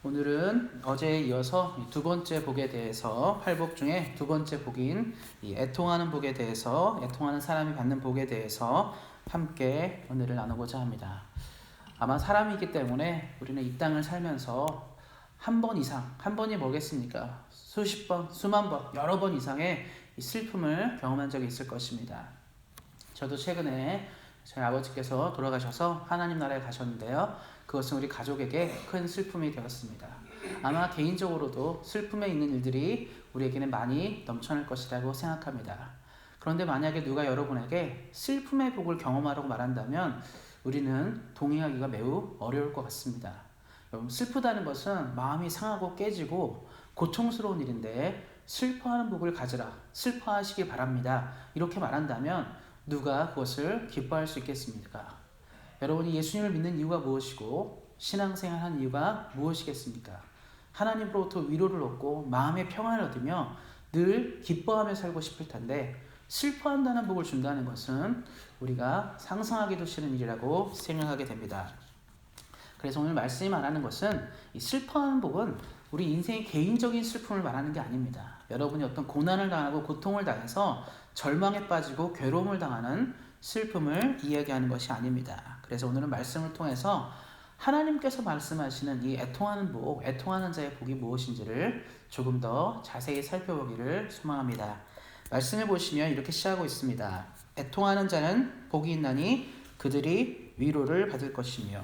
오늘은 어제에 이어서 두 번째 복에 대해서 팔복 중에 두 번째 복인 이 애통하는 복에 대해서 애통하는 사람이 받는 복에 대해서 함께 오늘을 나누고자 합니다. 아마 사람이기 때문에 우리는 이 땅을 살면서 한 번 이상, 한 번이 뭐겠습니까? 수십 번, 수만 번, 여러 번 이상의 이 슬픔을 경험한 적이 있을 것입니다. 저도 최근에 저희 아버지께서 돌아가셔서 하나님 나라에 가셨는데요. 그것은 우리 가족에게 큰 슬픔이 되었습니다. 아마 개인적으로도 슬픔에 있는 일들이 우리에게는 많이 넘쳐날 것이라고 생각합니다. 그런데 만약에 누가 여러분에게 슬픔의 복을 경험하라고 말한다면 우리는 동의하기가 매우 어려울 것 같습니다. 여러분, 슬프다는 것은 마음이 상하고 깨지고 고통스러운 일인데 슬퍼하는 복을 가지라, 슬퍼하시기 바랍니다. 이렇게 말한다면 누가 그것을 기뻐할 수 있겠습니까? 여러분이 예수님을 믿는 이유가 무엇이고 신앙생활하는 이유가 무엇이겠습니까? 하나님으로부터 위로를 얻고 마음의 평안을 얻으며 늘 기뻐하며 살고 싶을 텐데 슬퍼한다는 복을 준다는 것은 우리가 상상하기도 싫은 일이라고 생각하게 됩니다. 그래서 오늘 말씀이 말하는 것은 이 슬퍼하는 복은 우리 인생의 개인적인 슬픔을 말하는 게 아닙니다. 여러분이 어떤 고난을 당하고 고통을 당해서 절망에 빠지고 괴로움을 당하는 슬픔을 이야기하는 것이 아닙니다. 그래서 오늘은 말씀을 통해서 하나님께서 말씀하시는 이 애통하는 복, 애통하는 자의 복이 무엇인지를 조금 더 자세히 살펴보기를 소망합니다. 말씀해 보시면 이렇게 시작하고 있습니다. 애통하는 자는 복이 있나니 그들이 위로를 받을 것이며.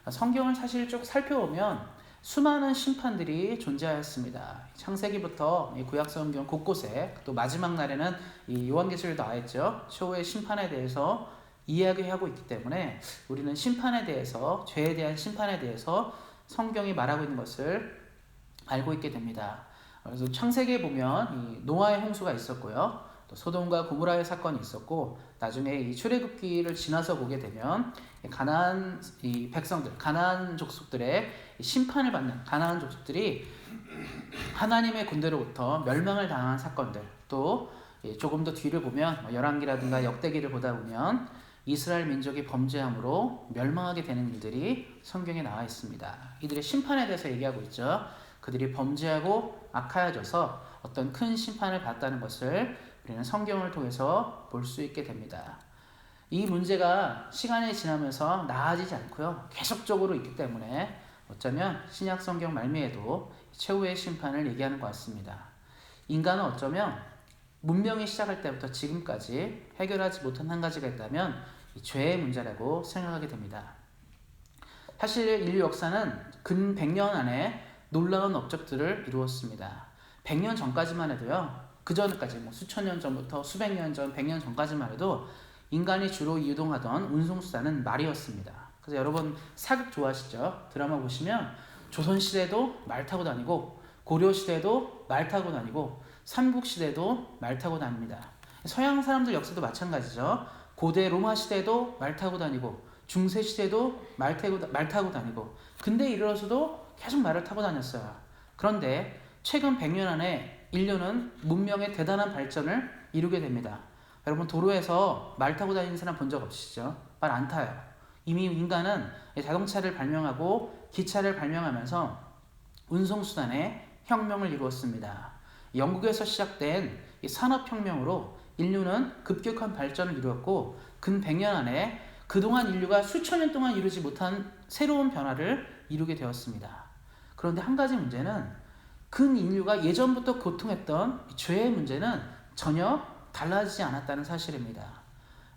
성경을 사실 쭉 살펴보면 수많은 심판들이 존재하였습니다. 창세기부터 구약 성경 곳곳에 또 마지막 날에는 이 요한계시록에 나와 있죠. 최후의 심판에 대해서 이야기하고 있기 때문에 우리는 심판에 대해서, 죄에 대한 심판에 대해서 성경이 말하고 있는 것을 알고 있게 됩니다. 그래서 창세기에 보면 이 노아의 홍수가 있었고요. 또 소돔과 고모라의 사건이 있었고, 나중에 이 출애굽기를 지나서 보게 되면 가나안 이 백성들, 가나안 족속들의 심판을 받는 가나안 족속들이 하나님의 군대로부터 멸망을 당한 사건들, 또 조금 더 뒤를 보면 열왕기라든가 역대기를 보다 보면 이스라엘 민족이 범죄함으로 멸망하게 되는 일들이 성경에 나와 있습니다. 이들의 심판에 대해서 얘기하고 있죠. 그들이 범죄하고 악하여져서 어떤 큰 심판을 받았다는 것을 우리는 성경을 통해서 볼 수 있게 됩니다. 이 문제가 시간이 지나면서 나아지지 않고요. 계속적으로 있기 때문에 어쩌면 신약 성경 말미에도 최후의 심판을 얘기하는 것 같습니다. 인간은 어쩌면 문명이 시작할 때부터 지금까지 해결하지 못한 한 가지가 있다면 이 죄의 문제라고 생각하게 됩니다. 사실 인류 역사는 근 100년 안에 놀라운 업적들을 이루었습니다. 100년 전까지만 해도요. 그 전까지 수천 년 전부터 수백 년 전, 100년 전까지만 해도 인간이 주로 이동하던 운송수단은 말이었습니다. 그래서 여러분 사극 좋아하시죠? 드라마 보시면 조선시대도 말 타고 다니고 고려시대도 말 타고 다니고 삼국시대도 말 타고 다닙니다. 서양 사람들 역사도 마찬가지죠. 고대 로마 시대도 말 타고 다니고 중세시대도 말 타고 다니고 근대에 이르러서도 계속 말을 타고 다녔어요. 그런데 최근 100년 안에 인류는 문명의 대단한 발전을 이루게 됩니다. 여러분 도로에서 말 타고 다니는 사람 본 적 없으시죠? 말 안 타요. 이미 인간은 자동차를 발명하고 기차를 발명하면서 운송수단의 혁명을 이루었습니다. 영국에서 시작된 산업혁명으로 인류는 급격한 발전을 이루었고 근 100년 안에 그동안 인류가 수천 년 동안 이루지 못한 새로운 변화를 이루게 되었습니다. 그런데 한 가지 문제는 근 인류가 예전부터 고통했던 죄의 문제는 전혀 달라지지 않았다는 사실입니다.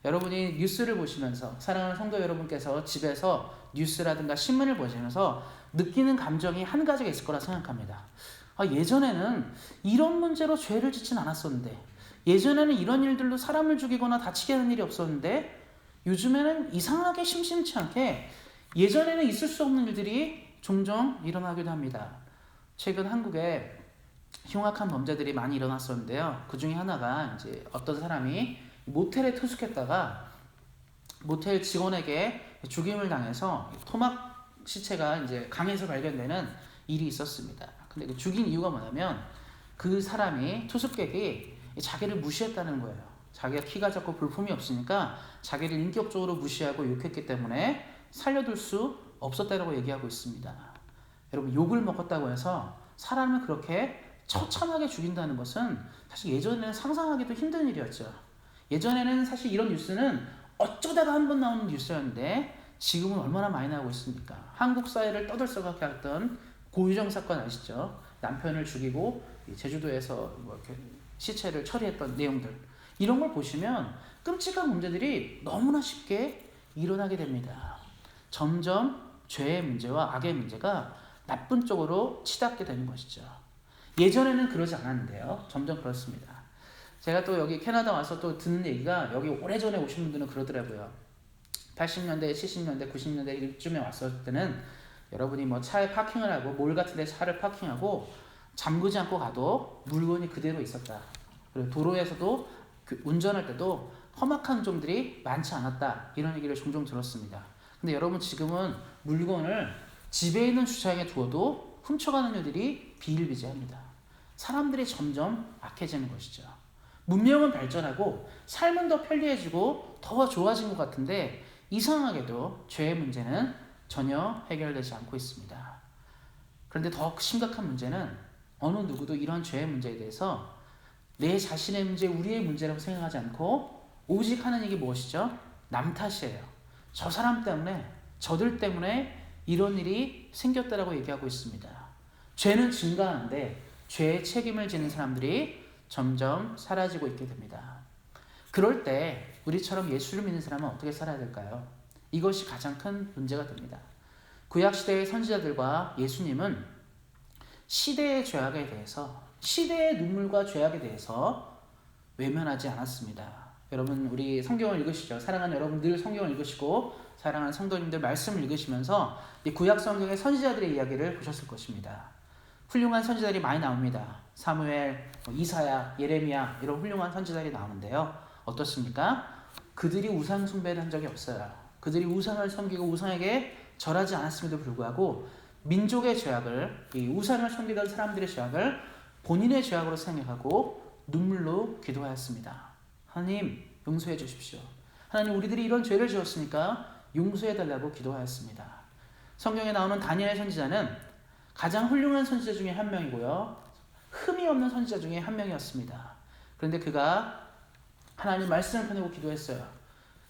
여러분이 뉴스를 보시면서 사랑하는 성도 여러분께서 집에서 뉴스라든가 신문을 보시면서 느끼는 감정이 한 가지가 있을 거라 생각합니다. 예전에는 이런 문제로 죄를 짓진 않았었는데 예전에는 이런 일들로 사람을 죽이거나 다치게 하는 일이 없었는데 요즘에는 이상하게 심심치 않게 예전에는 있을 수 없는 일들이 종종 일어나기도 합니다. 최근 한국에 흉악한 범죄들이 많이 일어났었는데요. 그 중에 하나가 이제 어떤 사람이 모텔에 투숙했다가 모텔 직원에게 죽임을 당해서 토막 시체가 이제 강에서 발견되는 일이 있었습니다. 근데 그 죽인 이유가 뭐냐면 그 사람이 투숙객이 자기를 무시했다는 거예요. 자기가 키가 작고 볼품이 없으니까 자기를 인격적으로 무시하고 욕했기 때문에 살려둘 수 없었다고 얘기하고 있습니다. 여러분, 욕을 먹었다고 해서 사람을 그렇게 처참하게 죽인다는 것은 사실 예전에는 상상하기도 힘든 일이었죠. 예전에는 사실 이런 뉴스는 어쩌다가 한 번 나오는 뉴스였는데 지금은 얼마나 많이 나오고 있습니까? 한국 사회를 떠들썩하게 했던 고유정 사건 아시죠? 남편을 죽이고 제주도에서 뭐 이렇게 시체를 처리했던 내용들, 이런 걸 보시면 끔찍한 문제들이 너무나 쉽게 일어나게 됩니다. 점점 죄의 문제와 악의 문제가 나쁜 쪽으로 치닫게 되는 것이죠. 예전에는 그러지 않았는데요, 점점 그렇습니다. 제가 또 여기 캐나다 와서 또 듣는 얘기가, 여기 오래전에 오신 분들은 그러더라고요. 80년대, 70년대, 90년대 이쯤에 왔을 때는 여러분이 뭐 차에 파킹을 하고 몰 같은 데 차를 파킹하고 잠그지 않고 가도 물건이 그대로 있었다. 그리고 도로에서도 운전할 때도 험악한 종들이 많지 않았다. 이런 얘기를 종종 들었습니다. 근데 여러분, 지금은 물건을 집에 있는 주차장에 두어도 훔쳐가는 일들이 비일비재합니다. 사람들이 점점 악해지는 것이죠. 문명은 발전하고 삶은 더 편리해지고 더 좋아진 것 같은데 이상하게도 죄의 문제는 전혀 해결되지 않고 있습니다. 그런데 더 심각한 문제는 어느 누구도 이런 죄의 문제에 대해서 내 자신의 문제, 우리의 문제라고 생각하지 않고 오직 하는 얘기 무엇이죠? 남 탓이에요. 저 사람 때문에, 저들 때문에 이런 일이 생겼다라고 얘기하고 있습니다. 죄는 증가하는데 죄의 책임을 지는 사람들이 점점 사라지고 있게 됩니다. 그럴 때 우리처럼 예수를 믿는 사람은 어떻게 살아야 될까요? 이것이 가장 큰 문제가 됩니다. 구약시대의 선지자들과 예수님은 시대의 죄악에 대해서, 시대의 눈물과 죄악에 대해서 외면하지 않았습니다. 여러분, 우리 성경을 읽으시죠. 사랑하는 여러분, 늘 성경을 읽으시고 사랑하는 성도님들 말씀을 읽으시면서 이 구약 성경의 선지자들의 이야기를 보셨을 것입니다. 훌륭한 선지자들이 많이 나옵니다. 사무엘, 이사야, 예레미야, 이런 훌륭한 선지자들이 나오는데요. 어떻습니까? 그들이 우상 숭배를 한 적이 없어요. 그들이 우상을 섬기고 우상에게 절하지 않았음에도 불구하고 민족의 죄악을, 이 우상을 섬기던 사람들의 죄악을 본인의 죄악으로 생각하고 눈물로 기도하였습니다. 하나님, 용서해 주십시오. 하나님, 우리들이 이런 죄를 지었으니까 용서해 달라고 기도하였습니다. 성경에 나오는 다니엘 선지자는 가장 훌륭한 선지자 중에 한 명이고요, 흠이 없는 선지자 중에 한 명이었습니다. 그런데 그가 하나님 말씀을 펴내고 기도했어요.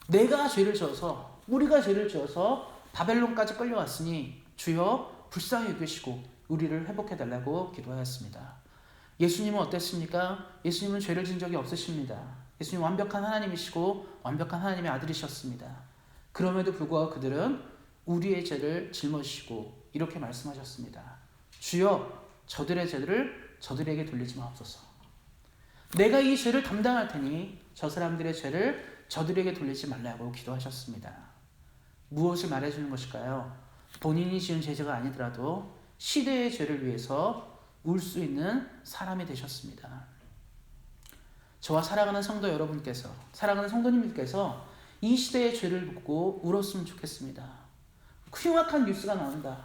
내가 죄를 지어서, 우리가 죄를 지어서 바벨론까지 끌려왔으니 주여 불쌍히 여기시고 우리를 회복해 달라고 기도하였습니다. 예수님은 어땠습니까? 예수님은 죄를 지은 적이 없으십니다. 예수님 완벽한 하나님이시고 완벽한 하나님의 아들이셨습니다. 그럼에도 불구하고 그들은 우리의 죄를 짊어지시고 이렇게 말씀하셨습니다. 주여, 저들의 죄를 저들에게 돌리지 마옵소서. 내가 이 죄를 담당할 테니 저 사람들의 죄를 저들에게 돌리지 말라고 기도하셨습니다. 무엇을 말해주는 것일까요? 본인이 지은 죄가 아니더라도 시대의 죄를 위해서 울 수 있는 사람이 되셨습니다. 저와 사랑하는 성도 여러분께서, 사랑하는 성도님들께서 이 시대의 죄를 묻고 울었으면 좋겠습니다. 흉악한 뉴스가 나온다,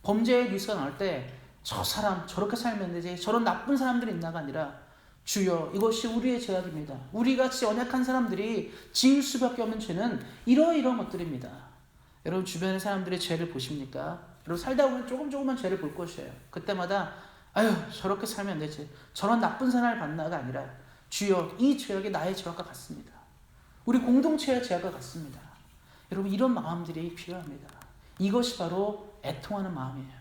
범죄의 뉴스가 나올 때 저 사람 저렇게 살면 되지, 저런 나쁜 사람들이 있나가 아니라 주여, 이것이 우리의 죄악입니다. 우리같이 연약한 사람들이 지을 수밖에 없는 죄는 이러이러한 것들입니다. 여러분, 주변의 사람들의 죄를 보십니까? 여러분, 살다 보면 조금만 죄를 볼 것이에요. 그때마다 아유, 저렇게 살면 안 되지, 저런 나쁜 사람을 받나가 아니라 주여, 이 죄악이 나의 죄악과 같습니다. 우리 공동체의 죄악과 같습니다. 여러분, 이런 마음들이 필요합니다. 이것이 바로 애통하는 마음이에요.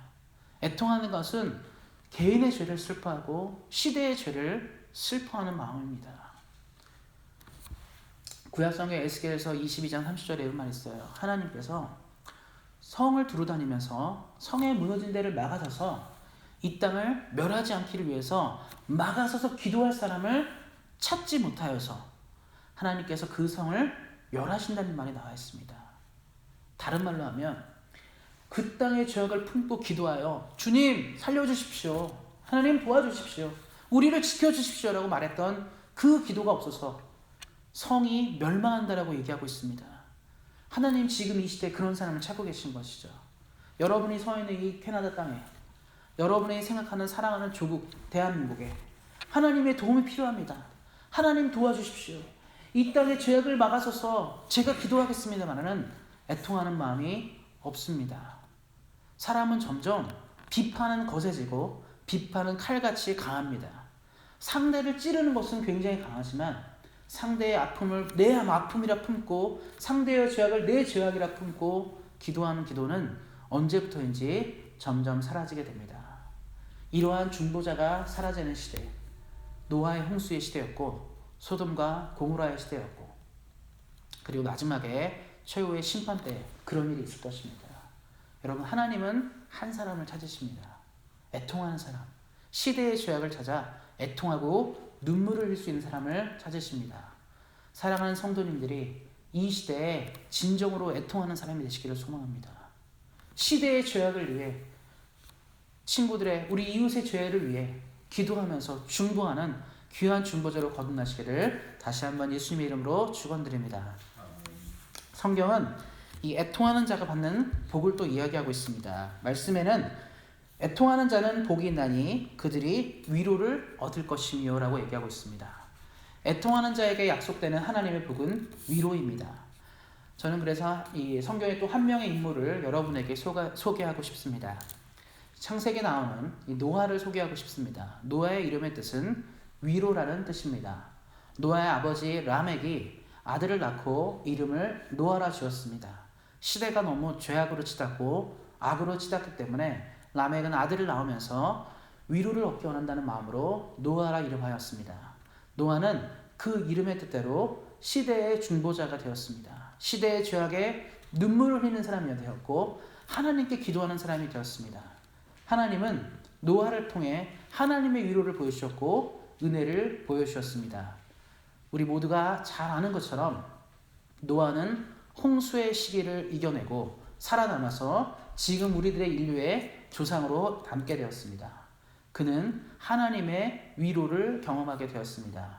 애통하는 것은 개인의 죄를 슬퍼하고 시대의 죄를 슬퍼하는 마음입니다. 구약성경 에스겔에서 22장 30절에 이런 말이 있어요. 하나님께서 성을 두루다니면서 성에 무너진 데를 막아서서 이 땅을 멸하지 않기를 위해서 막아서서 기도할 사람을 찾지 못하여서 하나님께서 그 성을 멸하신다는 말이 나와 있습니다. 다른 말로 하면 그 땅의 죄악을 품고 기도하여 주님 살려주십시오, 하나님 도와주십시오, 우리를 지켜주십시오 라고 말했던 그 기도가 없어서 성이 멸망한다라고 얘기하고 있습니다. 하나님 지금 이 시대에 그런 사람을 찾고 계신 것이죠. 여러분이 서 있는 이 캐나다 땅에, 여러분이 생각하는 사랑하는 조국 대한민국에 하나님의 도움이 필요합니다. 하나님 도와주십시오. 이 땅의 죄악을 막아서서 제가 기도하겠습니다만은 애통하는 마음이 없습니다. 사람은 점점 비판은 거세지고 비판은 칼같이 강합니다. 상대를 찌르는 것은 굉장히 강하지만 상대의 아픔을 내 아픔이라 품고 상대의 죄악을 내 죄악이라 품고 기도하는 기도는 언제부터인지 점점 사라지게 됩니다. 이러한 중보자가 사라지는 시대, 노아의 홍수의 시대였고 소돔과 고모라의 시대였고, 그리고 마지막에 최후의 심판 때 그런 일이 있을 것입니다. 여러분, 하나님은 한 사람을 찾으십니다. 애통하는 사람, 시대의 죄악을 찾아 애통하고 눈물을 흘릴 수 있는 사람을 찾으십니다. 사랑하는 성도님들이 이 시대에 진정으로 애통하는 사람이 되시기를 소망합니다. 시대의 죄악을 위해, 친구들의, 우리 이웃의 죄를 위해 기도하면서 중보하는 귀한 중보자로 거듭나시기를 다시 한번 예수님의 이름으로 축원드립니다. 성경은 이 애통하는 자가 받는 복을 또 이야기하고 있습니다. 말씀에는 애통하는 자는 복이 있나니 그들이 위로를 얻을 것이며 라고 얘기하고 있습니다. 애통하는 자에게 약속되는 하나님의 복은 위로입니다. 저는 그래서 이 성경의 또 한 명의 인물을 여러분에게 소개하고 싶습니다. 창세기에 나오는 이 노아를 소개하고 싶습니다. 노아의 이름의 뜻은 위로라는 뜻입니다. 노아의 아버지 라멕이 아들을 낳고 이름을 노아라 지었습니다. 시대가 너무 죄악으로 치닫고 악으로 치닫기 때문에 라멕은 아들을 낳으면서 위로를 얻기 원한다는 마음으로 노아라 이름하였습니다. 노아는 그 이름의 뜻대로 시대의 중보자가 되었습니다. 시대의 죄악에 눈물을 흘리는 사람이 되었고 하나님께 기도하는 사람이 되었습니다. 하나님은 노아를 통해 하나님의 위로를 보여주셨고 은혜를 보여주셨습니다. 우리 모두가 잘 아는 것처럼 노아는 홍수의 시기를 이겨내고 살아남아서 지금 우리들의 인류의 조상으로 남게 되었습니다. 그는 하나님의 위로를 경험하게 되었습니다.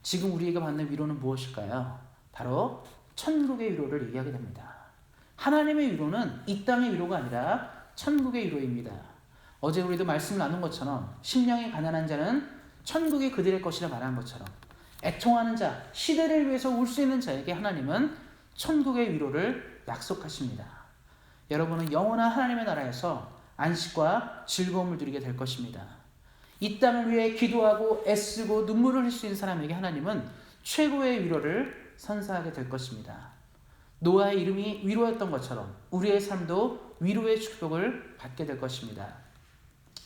지금 우리가 받는 위로는 무엇일까요? 바로 천국의 위로를 얘기하게 됩니다. 하나님의 위로는 이 땅의 위로가 아니라 천국의 위로입니다. 어제 우리도 말씀을 나눈 것처럼 심령이 가난한 자는 천국이 그들의 것이라 말한 것처럼 애통하는 자, 시대를 위해서 울 수 있는 자에게 하나님은 천국의 위로를 약속하십니다. 여러분은 영원한 하나님의 나라에서 안식과 즐거움을 누리게 될 것입니다. 이 땅을 위해 기도하고 애쓰고 눈물을 흘릴 수 있는 사람에게 하나님은 최고의 위로를 선사하게 될 것입니다. 노아의 이름이 위로였던 것처럼 우리의 삶도 위로의 축복을 받게 될 것입니다.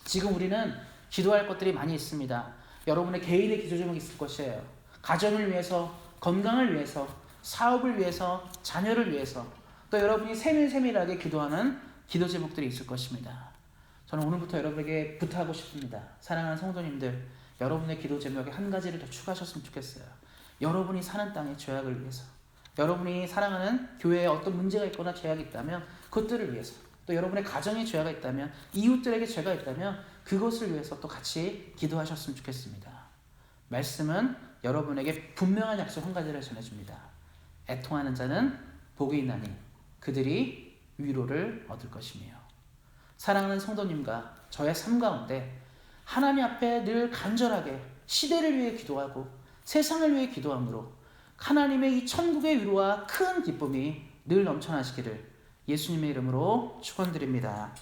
지금 우리는 기도할 것들이 많이 있습니다. 여러분의 개인의 기도 제목이 있을 것이에요. 가정을 위해서, 건강을 위해서, 사업을 위해서, 자녀를 위해서, 또 여러분이 세밀세밀하게 기도하는 기도 제목들이 있을 것입니다. 저는 오늘부터 여러분에게 부탁하고 싶습니다. 사랑하는 성도님들, 여러분의 기도 제목에 한 가지를 더 추가하셨으면 좋겠어요. 여러분이 사는 땅의 죄악을 위해서, 여러분이 사랑하는 교회에 어떤 문제가 있거나 죄악이 있다면 그것들을 위해서, 또 여러분의 가정에 죄가 있다면, 이웃들에게 죄가 있다면 그것을 위해서 또 같이 기도하셨으면 좋겠습니다. 말씀은 여러분에게 분명한 약속 한 가지를 전해줍니다. 애통하는 자는 복이 있나니 그들이 위로를 얻을 것이며. 사랑하는 성도님과 저의 삶 가운데 하나님 앞에 늘 간절하게 시대를 위해 기도하고 세상을 위해 기도함으로 하나님의 이 천국의 위로와 큰 기쁨이 늘 넘쳐나시기를 예수님의 이름으로 축원드립니다.